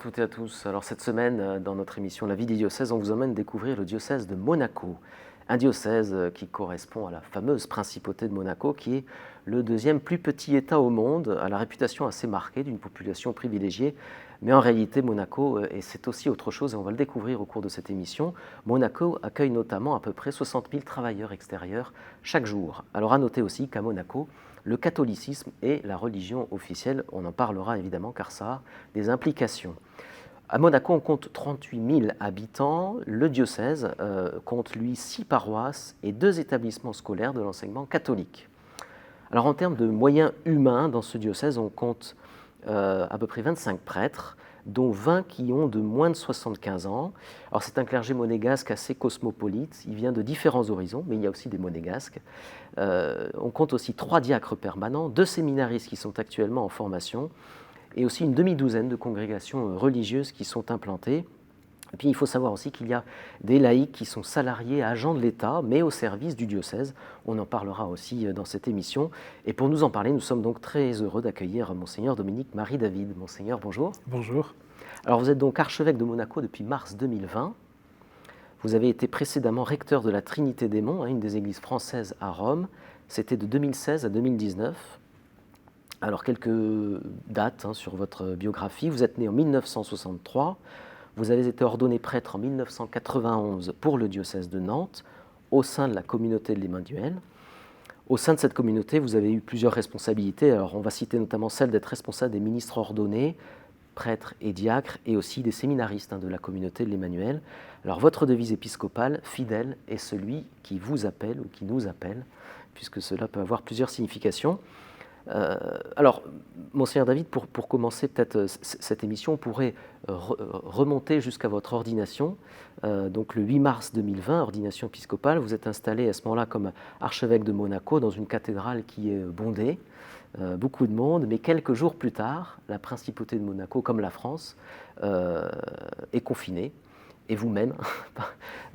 toutes et à tous. Alors cette semaine, dans notre émission La vie des diocèses, on vous emmène découvrir le diocèse de Monaco. Un diocèse qui correspond à la fameuse principauté de Monaco, qui est le deuxième plus petit État au monde, à la réputation assez marquée d'une population privilégiée. Mais en réalité, Monaco, et c'est aussi autre chose, et on va le découvrir au cours de cette émission, Monaco accueille notamment à peu près 60 000 travailleurs extérieurs chaque jour. Alors à noter aussi qu'à Monaco, le catholicisme est la religion officielle. On en parlera évidemment car ça a des implications. À Monaco, on compte 38 000 habitants. Le diocèse compte, lui, 6 paroisses et 2 établissements scolaires de l'enseignement catholique. Alors en termes de moyens humains, dans ce diocèse, on compte à peu près 25 prêtres, dont 20 qui ont de moins de 75 ans. Alors c'est un clergé monégasque assez cosmopolite, il vient de différents horizons, mais il y a aussi des monégasques. On compte aussi 3 diacres permanents, 2 séminaristes qui sont actuellement en formation, et aussi une demi-douzaine de congrégations religieuses qui sont implantées. Et puis il faut savoir aussi qu'il y a des laïcs qui sont salariés, agents de l'État, mais au service du diocèse. On en parlera aussi dans cette émission. Et pour nous en parler, nous sommes donc très heureux d'accueillir Monseigneur Dominique-Marie David. Monseigneur, bonjour. Bonjour. Alors vous êtes donc archevêque de Monaco depuis mars 2020. Vous avez été précédemment recteur de la Trinité des Monts, une des églises françaises à Rome. C'était de 2016 à 2019. Alors quelques dates sur votre biographie. Vous êtes né en 1963. Vous avez été ordonné prêtre en 1991 pour le diocèse de Nantes, au sein de la communauté de l'Emmanuel. Au sein de cette communauté, vous avez eu plusieurs responsabilités. Alors, on va citer notamment celle d'être responsable des ministres ordonnés, prêtres et diacres, et aussi des séminaristes de la communauté de l'Emmanuel. Alors, votre devise épiscopale, fidèle, est celui qui vous appelle ou qui nous appelle, puisque cela peut avoir plusieurs significations. Alors, Monseigneur David, pour commencer peut-être cette émission, on pourrait remonter jusqu'à votre ordination. Donc le 8 mars 2020, ordination épiscopale, vous êtes installé à ce moment-là comme archevêque de Monaco dans une cathédrale qui est bondée, beaucoup de monde, mais quelques jours plus tard, la principauté de Monaco, comme la France, est confinée. Et vous-même,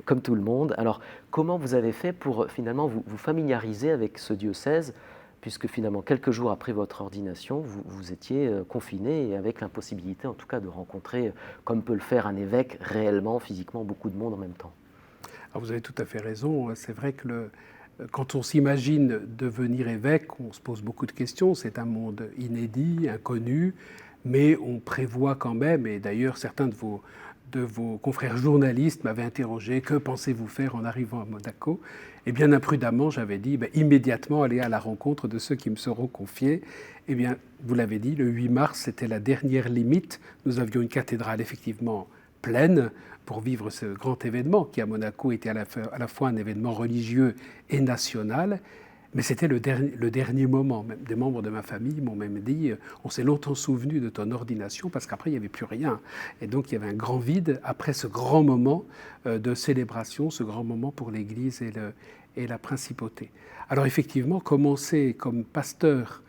comme tout le monde. Alors, comment vous avez fait pour finalement vous familiariser avec ce diocèse, puisque finalement, quelques jours après votre ordination, vous étiez confiné et avec l'impossibilité, en tout cas, de rencontrer, comme peut le faire un évêque, réellement, physiquement, beaucoup de monde en même temps. Alors vous avez tout à fait raison. C'est vrai que quand on s'imagine devenir évêque, on se pose beaucoup de questions. C'est un monde inédit, inconnu, mais on prévoit quand même, et d'ailleurs certains de vos confrères journalistes m'avaient interrogé, que pensez-vous faire en arrivant à Monaco? Et bien imprudemment, j'avais dit immédiatement aller à la rencontre de ceux qui me seront confiés. Eh bien, vous l'avez dit, le 8 mars, c'était la dernière limite. Nous avions une cathédrale effectivement pleine pour vivre ce grand événement qui, à Monaco, était à la fois un événement religieux et national. Mais c'était le dernier moment. Même des membres de ma famille m'ont même dit « On s'est longtemps souvenu de ton ordination parce qu'après, il n'y avait plus rien. » Et donc, il y avait un grand vide après ce grand moment de célébration, ce grand moment pour l'Église et la principauté. Alors effectivement, commencer comme pasteur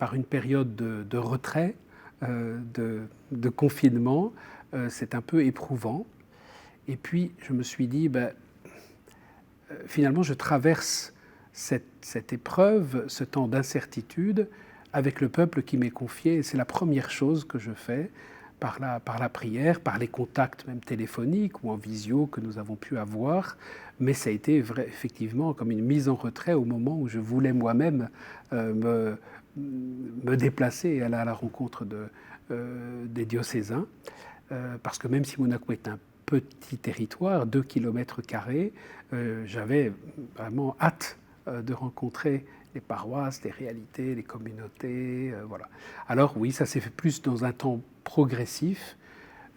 par une période de retrait, de confinement, c'est un peu éprouvant. Et puis, je me suis dit, finalement, je traverse cette épreuve, ce temps d'incertitude, avec le peuple qui m'est confié. Et c'est la première chose que je fais par la prière, par les contacts même téléphoniques ou en visio que nous avons pu avoir. Mais ça a été effectivement comme une mise en retrait au moment où je voulais moi-même me déplacer et aller à la rencontre des diocésains. Parce que même si Monaco est un petit territoire, 2 km², j'avais vraiment hâte de rencontrer les paroisses, les réalités, les communautés. Voilà. Alors oui, ça s'est fait plus dans un temps progressif.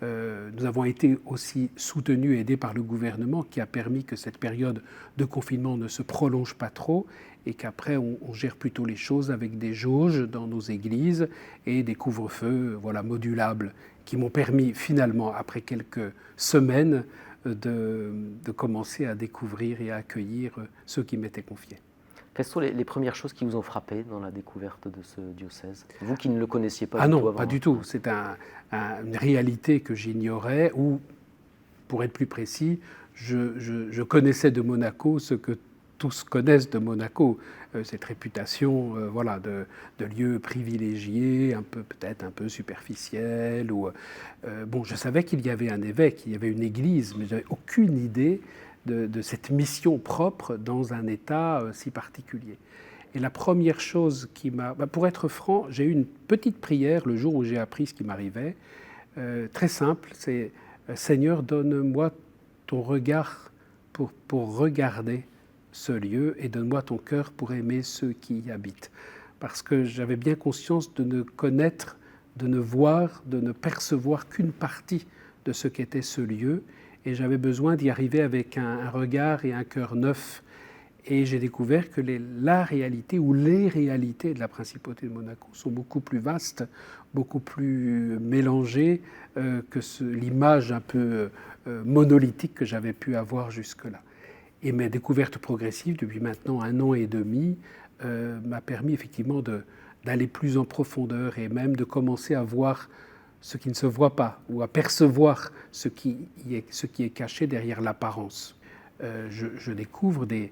Nous avons été aussi soutenus et aidés par le gouvernement qui a permis que cette période de confinement ne se prolonge pas trop et qu'après on gère plutôt les choses avec des jauges dans nos églises et des couvre-feux modulables qui m'ont permis finalement, après quelques semaines, de commencer à découvrir et à accueillir ceux qui m'étaient confiés. Quelles sont les premières choses qui vous ont frappé dans la découverte de ce diocèse? Vous qui ne le connaissiez pas du tout avant. Ah non, pas du tout. C'est une réalité que j'ignorais, ou, pour être plus précis, je connaissais de Monaco ce que tous connaissent de Monaco, cette réputation voilà, de lieu privilégié, peut-être un peu superficiel. Bon, je savais qu'il y avait un évêque, il y avait une église, mais je n'avais aucune idée de cette mission propre dans un État si particulier. Et la première chose qui m'a... pour être franc, j'ai eu une petite prière le jour où j'ai appris ce qui m'arrivait, très simple, c'est « Seigneur, donne-moi ton regard pour regarder ce lieu et donne-moi ton cœur pour aimer ceux qui y habitent ». Parce que j'avais bien conscience de ne connaître, de ne voir, de ne percevoir qu'une partie de ce qu'était ce lieu, et j'avais besoin d'y arriver avec un regard et un cœur neuf. Et j'ai découvert que la réalité ou les réalités de la principauté de Monaco sont beaucoup plus vastes, beaucoup plus mélangées que l'image un peu monolithique que j'avais pu avoir jusque-là. Et mes découvertes progressives, depuis maintenant 1 an et demi, m'a permis effectivement d'aller plus en profondeur et même de commencer à voir ce qui ne se voit pas ou à percevoir ce qui est caché derrière l'apparence. Je découvre des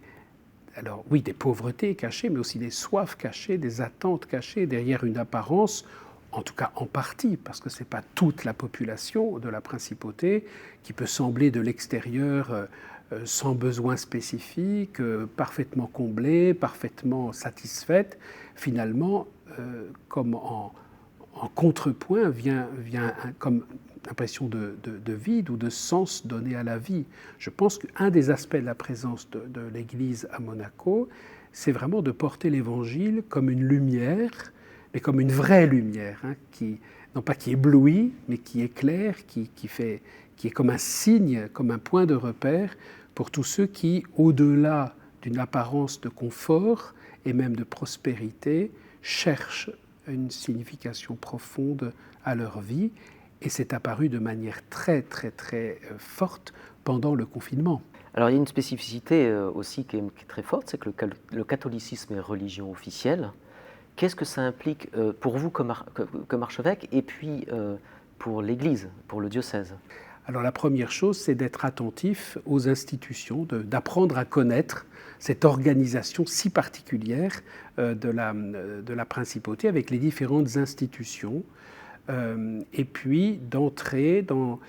pauvretés cachées, mais aussi des soifs cachées, des attentes cachées derrière une apparence, en tout cas en partie, parce que ce n'est pas toute la population de la principauté qui peut sembler de l'extérieur sans besoin spécifique, parfaitement comblée, parfaitement satisfaite. Finalement, comme en contrepoint, vient comme l'impression de vide ou de sens donné à la vie. Je pense qu'un des aspects de la présence de l'Église à Monaco, c'est vraiment de porter l'Évangile comme une lumière, mais comme une vraie lumière, hein, non pas qui éblouit, mais qui éclaire, qui est comme un signe, comme un point de repère pour tous ceux qui, au-delà d'une apparence de confort et même de prospérité, cherchent une signification profonde à leur vie. Et c'est apparu de manière très, très, très forte pendant le confinement. Alors il y a une spécificité aussi qui est très forte, c'est que le catholicisme est religion officielle. Qu'est-ce que ça implique pour vous comme archevêque et puis pour l'Église, pour le diocèse ? Alors la première chose, c'est d'être attentif aux institutions, d'apprendre à connaître cette organisation si particulière de la principauté avec les différentes institutions. Et puis d'entrer dans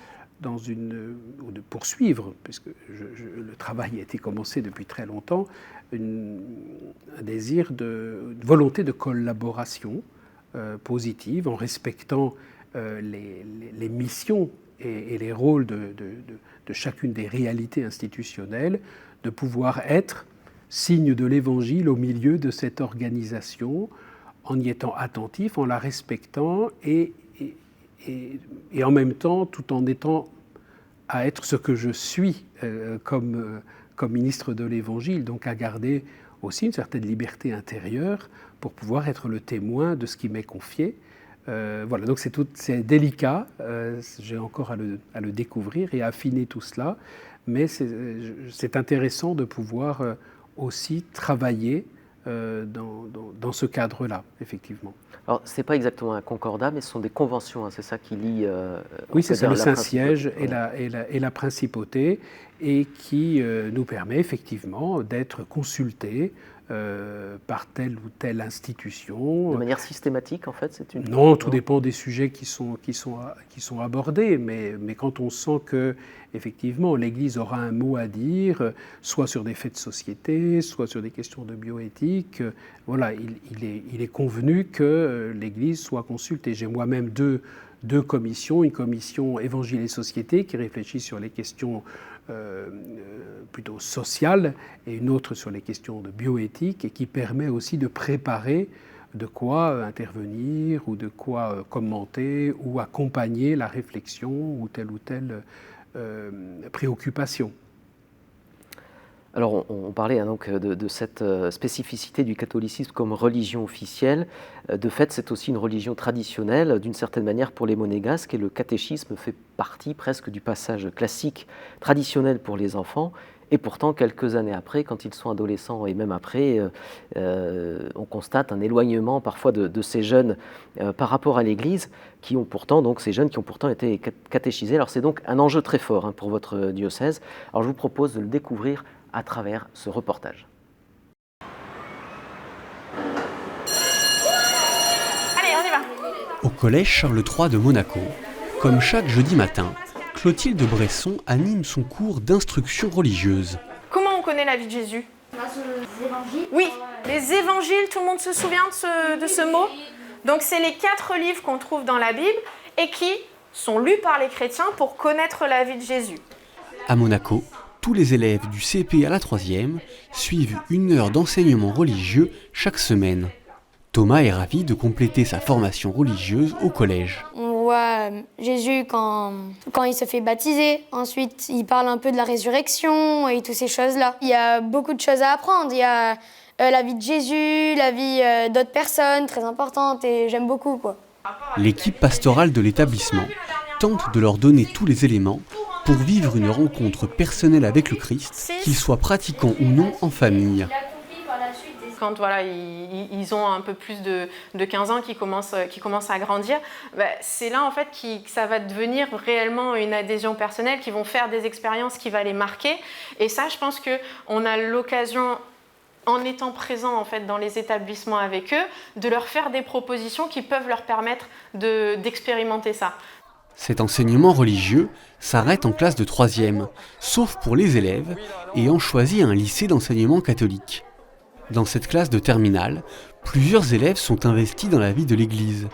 une, ou de poursuivre, puisque le travail a été commencé depuis très longtemps, un désir une volonté de collaboration positive en respectant les missions et les rôles de chacune des réalités institutionnelles, de pouvoir être signe de l'Évangile au milieu de cette organisation, en y étant attentif, en la respectant et en même temps, tout en étant à être ce que je suis comme ministre de l'Évangile, donc à garder aussi une certaine liberté intérieure pour pouvoir être le témoin de ce qui m'est confié. Voilà, donc c'est délicat, j'ai encore à le découvrir et à affiner tout cela, mais c'est intéressant de pouvoir aussi travailler dans ce cadre-là, effectivement. Alors, ce n'est pas exactement un concordat, mais ce sont des conventions, hein, c'est ça qui lie... oui, c'est ça, le Saint-Siège et la principauté, et qui nous permet effectivement d'être consultés par telle ou telle institution. De manière systématique, en fait, c'est une... Non, tout dépend des sujets qui sont abordés, mais quand on sent que effectivement l'Église aura un mot à dire, soit sur des faits de société, soit sur des questions de bioéthique, voilà, il est convenu que l'Église soit consultée. J'ai moi-même deux commissions, une commission Évangile et Société qui réfléchit sur les questions plutôt sociales et une autre sur les questions de bioéthique et qui permet aussi de préparer de quoi intervenir ou de quoi commenter ou accompagner la réflexion ou telle préoccupation. Alors, on parlait hein, donc de cette spécificité du catholicisme comme religion officielle. De fait, c'est aussi une religion traditionnelle, d'une certaine manière, pour les monégasques, et le catéchisme fait partie presque du passage classique traditionnel pour les enfants. Et pourtant, quelques années après, quand ils sont adolescents et même après, on constate un éloignement parfois de ces jeunes par rapport à l'Église, ces jeunes qui ont pourtant été catéchisés. Alors c'est donc un enjeu très fort hein, pour votre diocèse. Alors je vous propose de le découvrir à travers ce reportage. Au collège Charles III de Monaco, comme chaque jeudi matin, Clotilde Bresson anime son cours d'instruction religieuse. Comment on connaît la vie de Jésus? Grâce aux évangiles. Oui, les évangiles, tout le monde se souvient de ce mot? Donc c'est les 4 livres qu'on trouve dans la Bible et qui sont lus par les chrétiens pour connaître la vie de Jésus. À Monaco, tous les élèves du CP à la 3e suivent 1 heure d'enseignement religieux chaque semaine. Thomas est ravi de compléter sa formation religieuse au collège. On voit Jésus quand il se fait baptiser. Ensuite, il parle un peu de la résurrection et toutes ces choses-là. Il y a beaucoup de choses à apprendre. Il y a la vie de Jésus, la vie d'autres personnes, très importante, et j'aime beaucoup, quoi. L'équipe pastorale de l'établissement tente de leur donner tous les éléments pour vivre une rencontre personnelle avec le Christ, qu'ils soient pratiquants ou non en famille. Quand voilà, ils ont un peu plus de 15 ans, qui commencent à grandir, c'est là en fait que ça va devenir réellement une adhésion personnelle, qui vont faire des expériences qui vont les marquer. Et ça, je pense qu'on a l'occasion, en étant présent en fait dans les établissements avec eux, de leur faire des propositions qui peuvent leur permettre d'expérimenter ça. Cet enseignement religieux s'arrête en classe de 3e, sauf pour les élèves ayant choisi un lycée d'enseignement catholique. Dans cette classe de terminale, plusieurs élèves sont investis dans la vie de l'Église.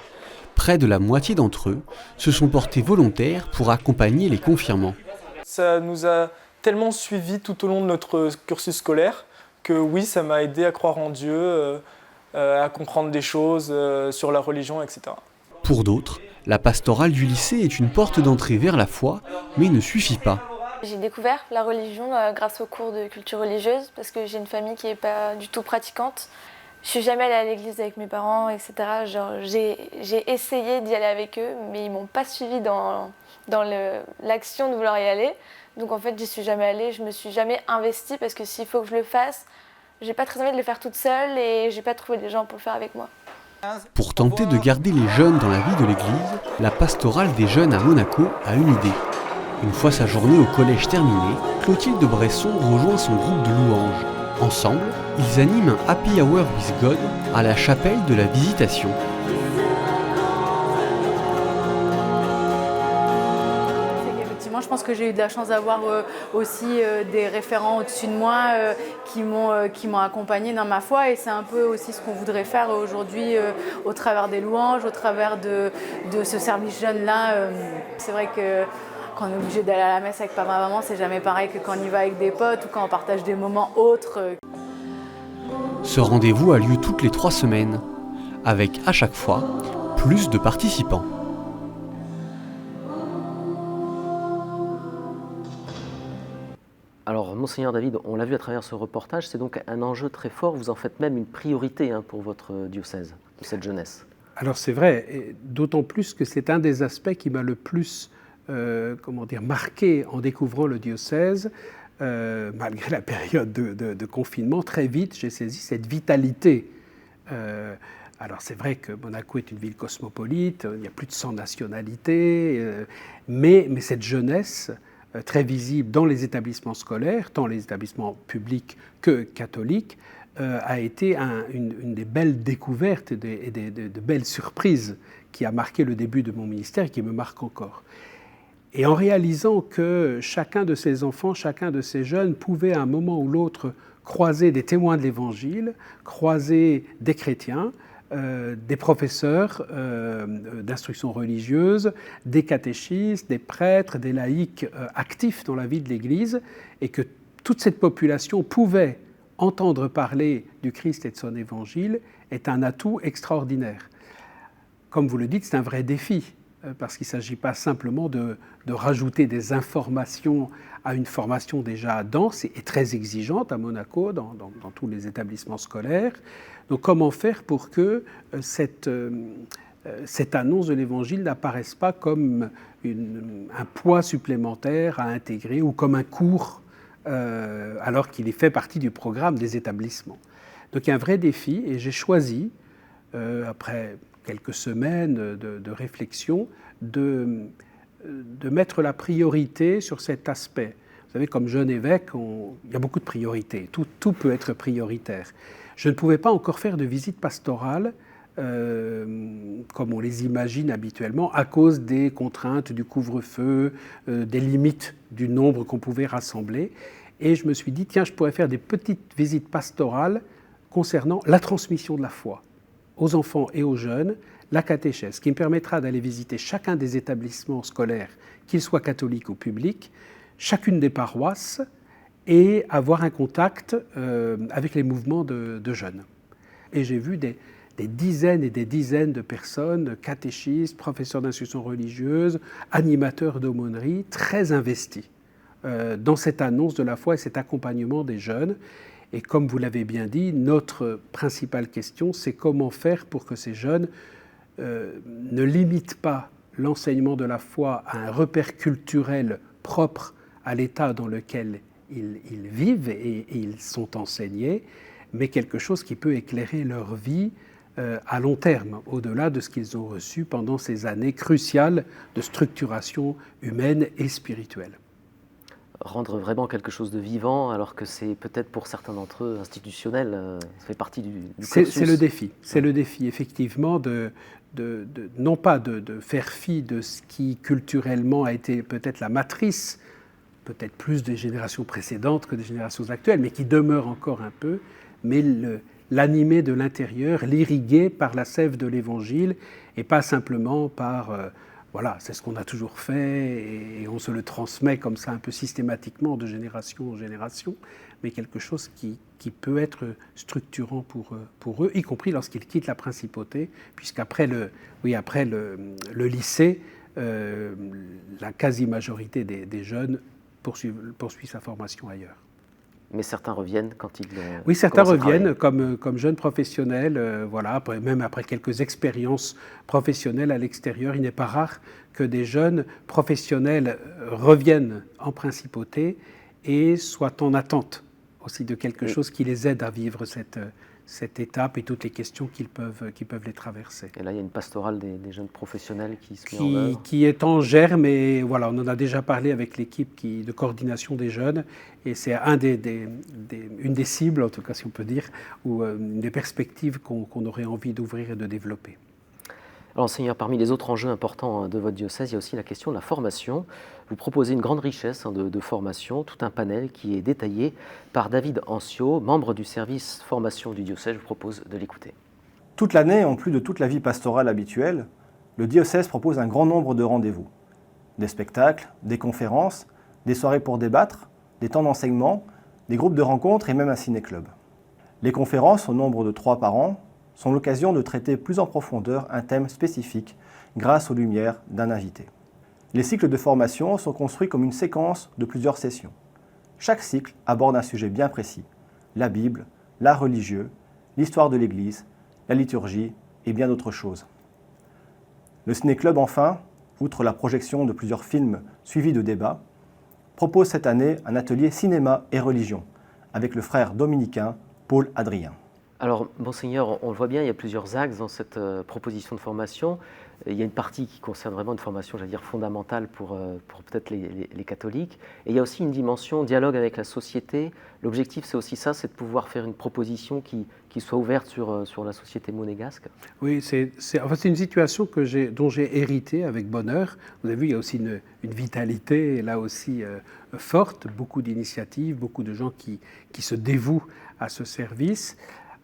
Près de la moitié d'entre eux se sont portés volontaires pour accompagner les confirmants. Ça nous a tellement suivis tout au long de notre cursus scolaire que oui, ça m'a aidé à croire en Dieu, à comprendre des choses sur la religion, etc. Pour d'autres, la pastorale du lycée est une porte d'entrée vers la foi, mais ne suffit pas. J'ai découvert la religion grâce au cours de culture religieuse parce que j'ai une famille qui n'est pas du tout pratiquante. Je suis jamais allée à l'église avec mes parents, etc. J'ai essayé d'y aller avec eux, mais ils m'ont pas suivie dans l'action de vouloir y aller. Donc en fait, j'y suis jamais allée, je me suis jamais investie parce que s'il faut que je le fasse, j'ai pas très envie de le faire toute seule et j'ai pas trouvé des gens pour le faire avec moi. Pour tenter de garder les jeunes dans la vie de l'église, la pastorale des jeunes à Monaco a une idée. Une fois sa journée au collège terminée, Clotilde Bresson rejoint son groupe de louanges. Ensemble, ils animent un Happy Hour with God à la chapelle de la Visitation. Je pense que j'ai eu de la chance d'avoir aussi des référents au-dessus de moi qui m'ont accompagnée dans ma foi, et c'est un peu aussi ce qu'on voudrait faire aujourd'hui au travers des louanges, au travers de ce service jeune-là. C'est vrai que quand on est obligé d'aller à la messe avec papa et maman, c'est jamais pareil que quand on y va avec des potes ou quand on partage des moments autres. Ce rendez-vous a lieu toutes les 3 semaines, avec à chaque fois plus de participants. Alors, Monseigneur David, on l'a vu à travers ce reportage, c'est donc un enjeu très fort. Vous en faites même une priorité pour votre diocèse, de cette jeunesse. Alors c'est vrai, et d'autant plus que c'est un des aspects qui m'a le plus marqué en découvrant le diocèse. Malgré la période de confinement, très vite, j'ai saisi cette vitalité. Alors c'est vrai que Monaco est une ville cosmopolite, il y a plus de 100 nationalités, mais cette jeunesse très visible dans les établissements scolaires, tant les établissements publics que catholiques, a été une des belles découvertes et de belles surprises qui a marqué le début de mon ministère et qui me marque encore. Et en réalisant que chacun de ces enfants, chacun de ces jeunes pouvait à un moment ou l'autre croiser des témoins de l'Évangile, croiser des chrétiens, des professeurs d'instruction religieuse, des catéchistes, des prêtres, des laïcs actifs dans la vie de l'Église, et que toute cette population pouvait entendre parler du Christ et de son Évangile, est un atout extraordinaire. Comme vous le dites, c'est un vrai défi, parce qu'il ne s'agit pas simplement de rajouter des informations à une formation déjà dense et très exigeante à Monaco, dans tous les établissements scolaires. Donc comment faire pour que cette annonce de l'Évangile n'apparaisse pas comme un poids supplémentaire à intégrer ou comme un cours, alors qu'il fait partie du programme des établissements. Donc il y a un vrai défi, et j'ai choisi, après quelques semaines de réflexion, de mettre la priorité sur cet aspect. Vous savez, comme jeune évêque, il y a beaucoup de priorités, tout peut être prioritaire. Je ne pouvais pas encore faire de visite pastorale comme on les imagine habituellement, à cause des contraintes du couvre-feu, des limites du nombre qu'on pouvait rassembler. Et je me suis dit, tiens, je pourrais faire des petites visites pastorales concernant la transmission de la foi aux enfants et aux jeunes, la catéchèse, ce qui me permettra d'aller visiter chacun des établissements scolaires, qu'ils soient catholiques ou publics, chacune des paroisses, et avoir un contact avec les mouvements de jeunes. Et j'ai vu des dizaines et des dizaines de personnes, catéchistes, professeurs d'instruction religieuse, animateurs d'aumônerie, très investis dans cette annonce de la foi et cet accompagnement des jeunes. Et comme vous l'avez bien dit, notre principale question, c'est comment faire pour que ces jeunes ne limitent pas l'enseignement de la foi à un repère culturel propre à l'état dans lequel ils vivent et ils sont enseignés, mais quelque chose qui peut éclairer leur vie à long terme, au-delà de ce qu'ils ont reçu pendant ces années cruciales de structuration humaine et spirituelle. Rendre vraiment quelque chose de vivant, alors que c'est peut-être pour certains d'entre eux institutionnel, ça fait partie du cursus. C'est le défi. C'est le défi, effectivement, non pas de faire fi de ce qui culturellement a été peut-être la matrice, peut-être plus des générations précédentes que des générations actuelles, mais qui demeure encore un peu, mais l'animer de l'intérieur, l'irriguer par la sève de l'Évangile et pas simplement par... Voilà, c'est ce qu'on a toujours fait et on se le transmet comme ça un peu systématiquement de génération en génération, mais quelque chose qui peut être structurant pour eux, y compris lorsqu'ils quittent la principauté, puisqu'après le lycée, la quasi-majorité des jeunes poursuit sa formation ailleurs. Mais certains reviennent quand ils... Oui, certains reviennent comme jeunes professionnels, voilà, même après quelques expériences professionnelles à l'extérieur. Il n'est pas rare que des jeunes professionnels reviennent en principauté et soient en attente aussi de quelque chose qui les aide à vivre cette étape et toutes les questions qui peuvent les traverser. Et là, il y a une pastorale des jeunes professionnels qui se met en œuvre. Qui est en germe, et voilà, on en a déjà parlé avec l'équipe de coordination des jeunes, et c'est une des cibles, en tout cas si on peut dire, ou une des perspectives qu'on aurait envie d'ouvrir et de développer. Alors, Seigneur, parmi les autres enjeux importants de votre diocèse, il y a aussi la question de la formation. Vous proposez une grande richesse de formation, tout un panel qui est détaillé par David Ancio, membre du service formation du diocèse. Je vous propose de l'écouter. Toute l'année, en plus de toute la vie pastorale habituelle, le diocèse propose un grand nombre de rendez-vous. Des spectacles, des conférences, des soirées pour débattre, des temps d'enseignement, des groupes de rencontres et même un ciné-club. Les conférences, au nombre de 3 par an, sont l'occasion de traiter plus en profondeur un thème spécifique grâce aux lumières d'un invité. Les cycles de formation sont construits comme une séquence de plusieurs sessions. Chaque cycle aborde un sujet bien précis, la Bible, l'art religieux, l'histoire de l'Église, la liturgie et bien d'autres choses. Le ciné-club, enfin, outre la projection de plusieurs films suivis de débats, propose cette année un atelier cinéma et religion avec le frère dominicain Paul Adrien. Alors, Monseigneur, on le voit bien, il y a plusieurs axes dans cette proposition de formation. Il y a une partie qui concerne vraiment une formation, j'allais dire, fondamentale pour peut-être les catholiques. Et il y a aussi une dimension dialogue avec la société. L'objectif, c'est aussi ça, c'est de pouvoir faire une proposition qui soit ouverte sur la société monégasque. Oui, c'est une situation dont j'ai hérité avec bonheur. Vous avez vu, il y a aussi une vitalité, là aussi, forte, beaucoup d'initiatives, beaucoup de gens qui se dévouent à ce service.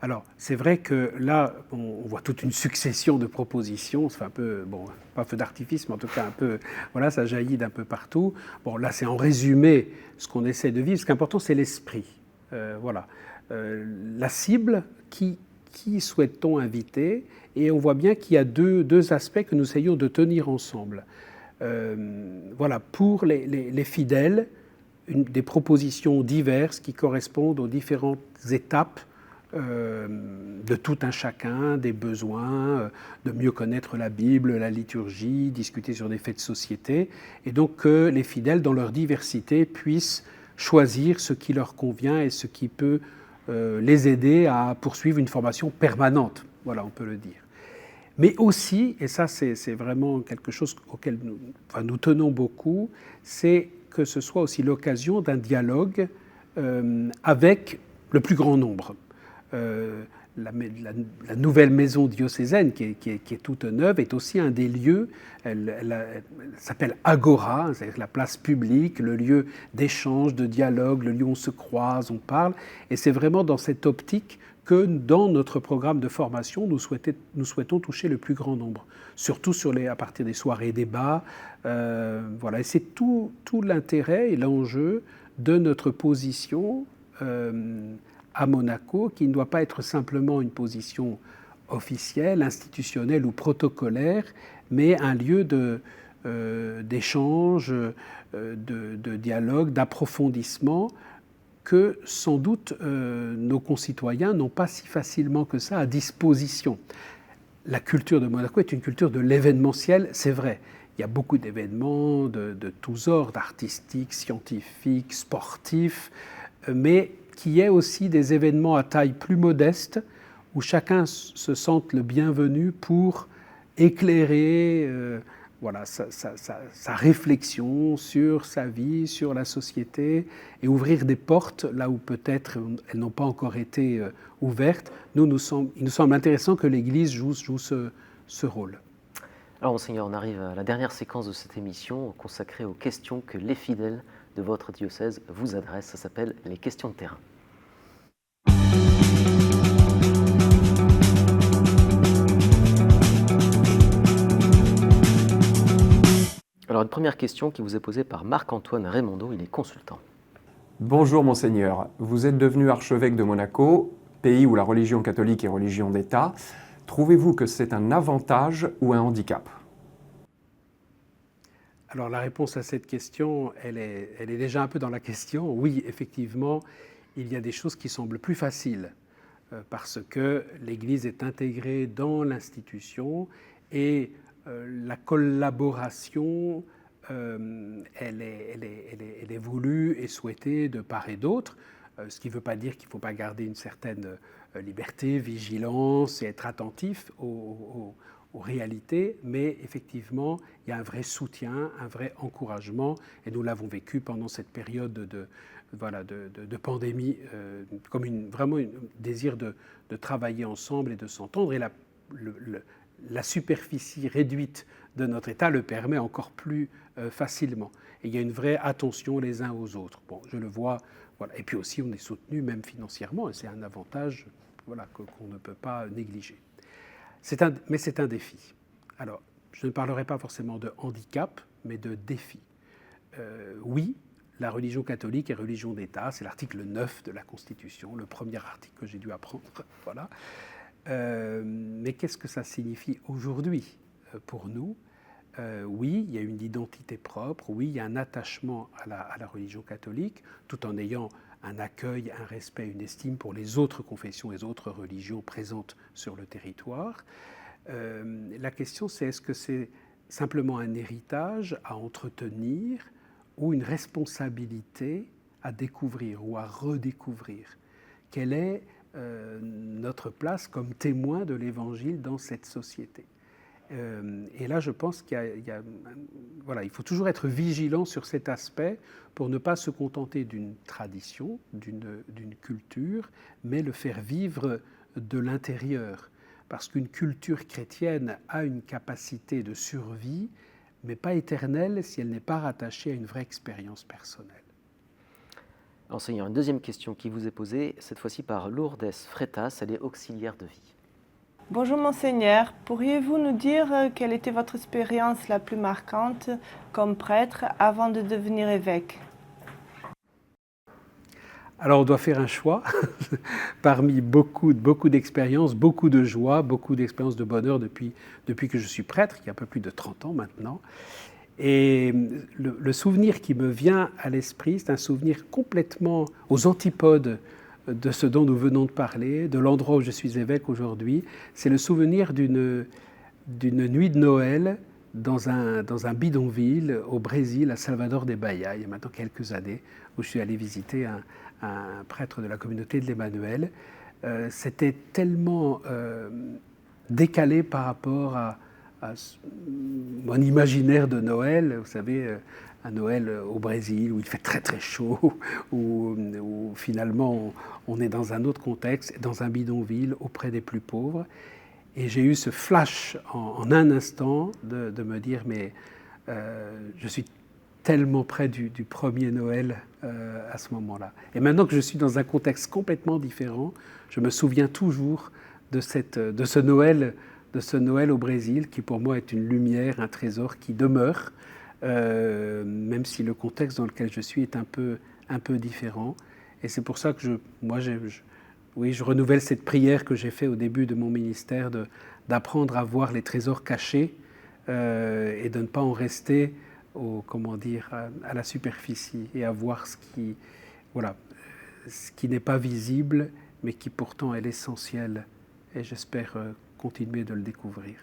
Alors, c'est vrai que là, on voit toute une succession de propositions. C'est un peu, bon, pas feu d'artifice, mais en tout cas un peu, voilà, ça jaillit d'un peu partout. Bon, là, c'est en résumé ce qu'on essaie de vivre. Ce qui est important, c'est l'esprit. Voilà. La cible, qui souhaite-t-on inviter? Et on voit bien qu'il y a deux aspects que nous essayons de tenir ensemble. Voilà, pour les fidèles, des propositions diverses qui correspondent aux différentes étapes de tout un chacun, des besoins, de mieux connaître la Bible, la liturgie, discuter sur des faits de société, et donc que les fidèles, dans leur diversité, puissent choisir ce qui leur convient et ce qui peut les aider à poursuivre une formation permanente, voilà, on peut le dire. Mais aussi, et ça c'est vraiment quelque chose auquel nous tenons beaucoup, c'est que ce soit aussi l'occasion d'un dialogue avec le plus grand nombre. la nouvelle maison diocésaine, qui est toute neuve, est aussi un des lieux. Elle s'appelle Agora, c'est-à-dire la place publique, le lieu d'échange, de dialogue, le lieu où on se croise, on parle. Et c'est vraiment dans cette optique que dans notre programme de formation, nous souhaitons toucher le plus grand nombre, surtout à partir des soirées débats. Voilà. Et c'est tout l'intérêt et l'enjeu de notre position à Monaco, qui ne doit pas être simplement une position officielle, institutionnelle ou protocolaire, mais un lieu d'échange, de dialogue, d'approfondissement que sans doute nos concitoyens n'ont pas si facilement que ça à disposition. La culture de Monaco est une culture de l'événementiel, c'est vrai. Il y a beaucoup d'événements de tous ordres, artistiques, scientifiques, sportifs, mais qu'il y ait aussi des événements à taille plus modeste où chacun se sente le bienvenu pour éclairer sa réflexion sur sa vie, sur la société et ouvrir des portes là où peut-être elles n'ont pas encore été ouvertes. Il nous semble intéressant que l'Église joue ce rôle. Alors, Monseigneur, on arrive à la dernière séquence de cette émission consacrée aux questions que les fidèles de votre diocèse vous adressent. Ça s'appelle les questions de terrain. Alors, une première question qui vous est posée par Marc-Antoine Raymondeau, il est consultant. Bonjour Monseigneur, vous êtes devenu archevêque de Monaco, pays où la religion catholique est religion d'État. Trouvez-vous que c'est un avantage ou un handicap ? Alors la réponse à cette question, elle est déjà un peu dans la question. Oui, effectivement, il y a des choses qui semblent plus faciles parce que l'Église est intégrée dans l'institution et la collaboration, elle est voulue et souhaitée de part et d'autre, ce qui ne veut pas dire qu'il ne faut pas garder une certaine liberté, vigilance et être attentif aux réalités, mais effectivement, il y a un vrai soutien, un vrai encouragement, et nous l'avons vécu pendant cette période de pandémie, comme vraiment un désir de travailler ensemble et de s'entendre, et la superficie réduite de notre État le permet encore plus facilement. Et il y a une vraie attention les uns aux autres. Bon, je le vois, voilà. Et puis aussi, on est soutenu même financièrement, et c'est un avantage qu'on ne peut pas négliger. Mais c'est un défi. Alors, je ne parlerai pas forcément de handicap, mais de défi. Oui, la religion catholique est religion d'État, c'est l'article 9 de la Constitution, le premier article que j'ai dû apprendre. Voilà. Mais qu'est-ce que ça signifie aujourd'hui pour nous ? Oui, il y a une identité propre, oui, il y a un attachement à la religion catholique, tout en ayant un accueil, un respect, une estime pour les autres confessions et les autres religions présentes sur le territoire. La question, c'est est-ce que c'est simplement un héritage à entretenir ou une responsabilité à découvrir ou à redécouvrir ? Quelle est notre place comme témoin de l'Évangile dans cette société ? Et là, je pense il faut toujours être vigilant sur cet aspect pour ne pas se contenter d'une tradition, d'une culture, mais le faire vivre de l'intérieur. Parce qu'une culture chrétienne a une capacité de survie, mais pas éternelle si elle n'est pas rattachée à une vraie expérience personnelle. Enseignant, une deuxième question qui vous est posée, cette fois-ci par Lourdes Freitas, elle est auxiliaire de vie. Bonjour Monseigneur, pourriez-vous nous dire quelle était votre expérience la plus marquante comme prêtre avant de devenir évêque ? Alors on doit faire un choix parmi beaucoup d'expériences, beaucoup de joie, beaucoup d'expériences de bonheur depuis que je suis prêtre, il y a un peu plus de 30 ans maintenant. Et le souvenir qui me vient à l'esprit, c'est un souvenir complètement aux antipodes de ce dont nous venons de parler, de l'endroit où je suis évêque aujourd'hui. C'est le souvenir d'une nuit de Noël dans un bidonville au Brésil, à Salvador de Bahia, il y a maintenant quelques années, où je suis allé visiter un prêtre de la communauté de l'Emmanuel. C'était tellement décalé par rapport à mon imaginaire de Noël, vous savez, un Noël au Brésil où il fait très très chaud, où finalement on est dans un autre contexte, dans un bidonville auprès des plus pauvres. Et j'ai eu ce flash en un instant de me dire mais je suis tellement près du premier Noël à ce moment-là. Et maintenant que je suis dans un contexte complètement différent, je me souviens toujours de ce Noël au Brésil qui pour moi est une lumière, un trésor qui demeure, même si le contexte dans lequel je suis est un peu différent. Et c'est pour ça que je renouvelle cette prière que j'ai faite au début de mon ministère d'apprendre à voir les trésors cachés et de ne pas en rester à la superficie et à voir ce qui n'est pas visible, mais qui pourtant est l'essentiel. Et j'espère continuer de le découvrir.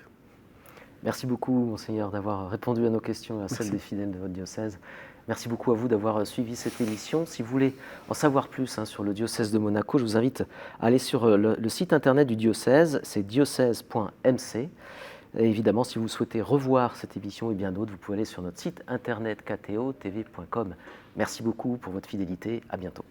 Merci beaucoup, Monseigneur, d'avoir répondu à nos questions et à celles des fidèles de votre diocèse. Merci beaucoup à vous d'avoir suivi cette émission. Si vous voulez en savoir plus sur le diocèse de Monaco, je vous invite à aller sur le site internet du diocèse, c'est diocèse.mc. Et évidemment, si vous souhaitez revoir cette émission et bien d'autres, vous pouvez aller sur notre site internet ktotv.com. Merci beaucoup pour votre fidélité. À bientôt.